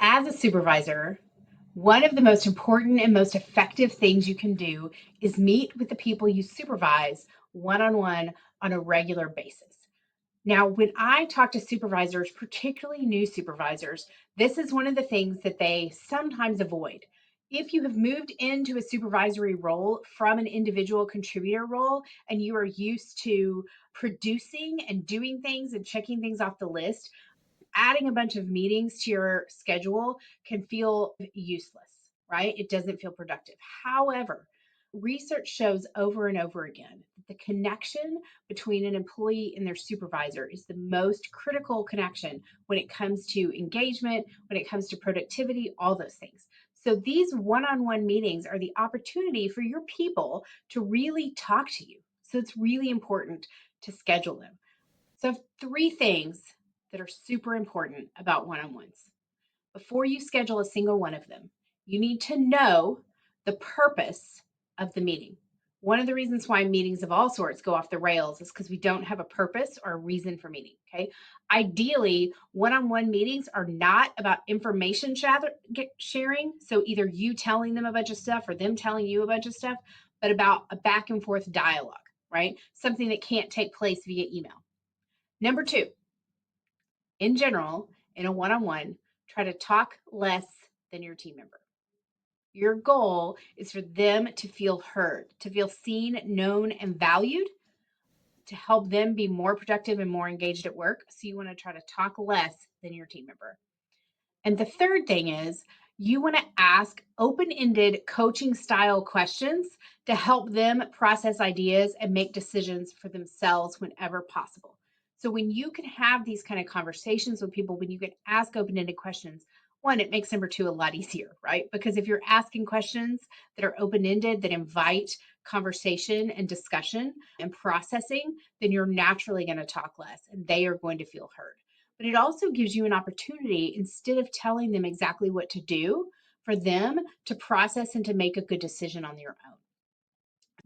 As a supervisor, one of the most important and most effective things you can do is meet with the people you supervise one on one on a regular basis. Now, when I talk to supervisors, particularly new supervisors, this is one of the things that they sometimes avoid. If you have moved into a supervisory role from an individual contributor role and you are used to producing and doing things and checking things off the list, adding a bunch of meetings to your schedule can feel useless, right? It doesn't feel productive. However, research shows over and over again that the connection between an employee and their supervisor is the most critical connection when it comes to engagement, when it comes to productivity, all those things. So these one-on-one meetings are the opportunity for your people to really talk to you. So it's really important to schedule them. So, three things that are super important about one on ones. Before you schedule a single one of them, you need to know the purpose of the meeting. One of the reasons why meetings of all sorts go off the rails is because we don't have a purpose or a reason for meeting. Okay. Ideally, one on one meetings are not about information sharing. So either you telling them a bunch of stuff or them telling you a bunch of stuff, but about a back and forth dialogue, right? Something that can't take place via email. Number two, in general, in a one on one, try to talk less than your team member. Your goal is for them to feel heard, to feel seen, known, and valued, to help them be more productive and more engaged at work. So you want to try to talk less than your team member. And the third thing is you want to ask open ended coaching style questions to help them process ideas and make decisions for themselves whenever possible. So, when you can have these kind of conversations with people, when you can ask open ended questions, one, it makes number two a lot easier, right? Because if you're asking questions that are open ended, that invite conversation and discussion and processing, then you're naturally going to talk less and they are going to feel heard. But it also gives you an opportunity, instead of telling them exactly what to do, for them to process and to make a good decision on their own.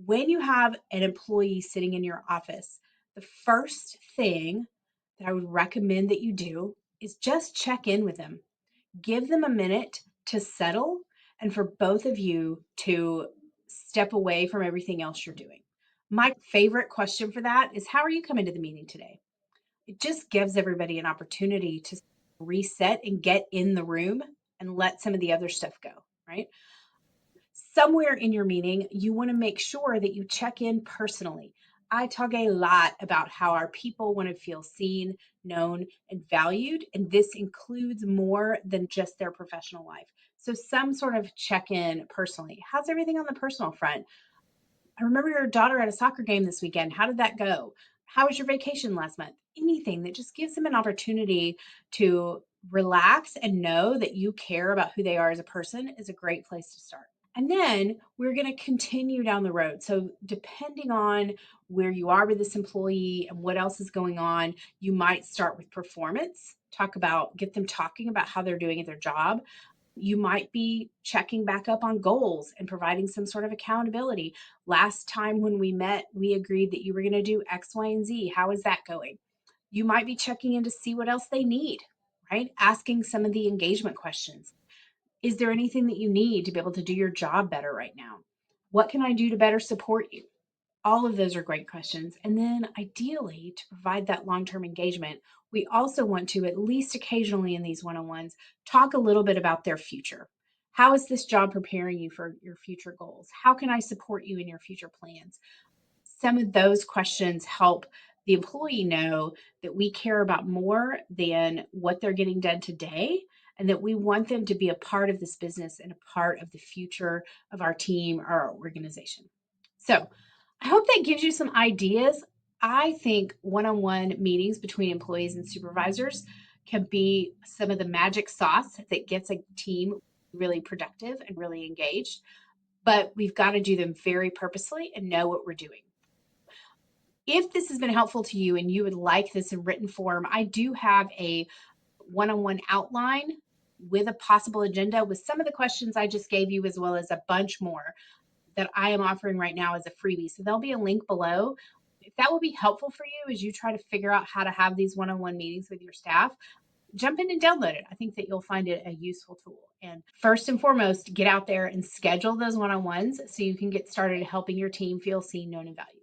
When you have an employee sitting in your office, the first thing that I would recommend that you do is just check in with them. Give them a minute to settle and for both of you to step away from everything else you're doing. My favorite question for that is, how are you coming to the meeting today? It just gives everybody an opportunity to reset and get in the room and let some of the other stuff go, right? Somewhere in your meeting, you want to make sure that you check in personally. I talk a lot about how our people want to feel seen, known, and valued, and this includes more than just their professional life. So, some sort of check in personally. How's everything on the personal front? I remember your daughter at a soccer game this weekend. How did that go? How was your vacation last month? Anything that just gives them an opportunity to relax and know that you care about who they are as a person is a great place to start. And then we're going to continue down the road. So, depending on where you are with this employee and what else is going on, you might start with performance, get them talking about how they're doing at their job. You might be checking back up on goals and providing some sort of accountability. Last time when we met, we agreed that you were going to do X, Y, and Z. How is that going? You might be checking in to see what else they need, right? Asking some of the engagement questions. Is there anything that you need to be able to do your job better right now? What can I do to better support you? All of those are great questions. And then ideally, to provide that long term engagement, we also want to, at least occasionally in these one on ones, talk a little bit about their future. How is this job preparing you for your future goals? How can I support you in your future plans? Some of those questions help the employee know that we care about more than what they're getting done today, and that we want them to be a part of this business and a part of the future of our team or our organization. So, I hope that gives you some ideas. I think one on one meetings between employees and supervisors can be some of the magic sauce that gets a team really productive and really engaged. But we've got to do them very purposely and know what we're doing. If this has been helpful to you and you would like this in written form, I do have a one on one outline with a possible agenda with some of the questions I just gave you, as well as a bunch more that I am offering right now as a freebie. So there'll be a link below. If that will be helpful for you as you try to figure out how to have these one on one meetings with your staff, jump in and download it. I think that you'll find it a useful tool. And first and foremost, get out there and schedule those one on ones so you can get started helping your team feel seen, known, and valued.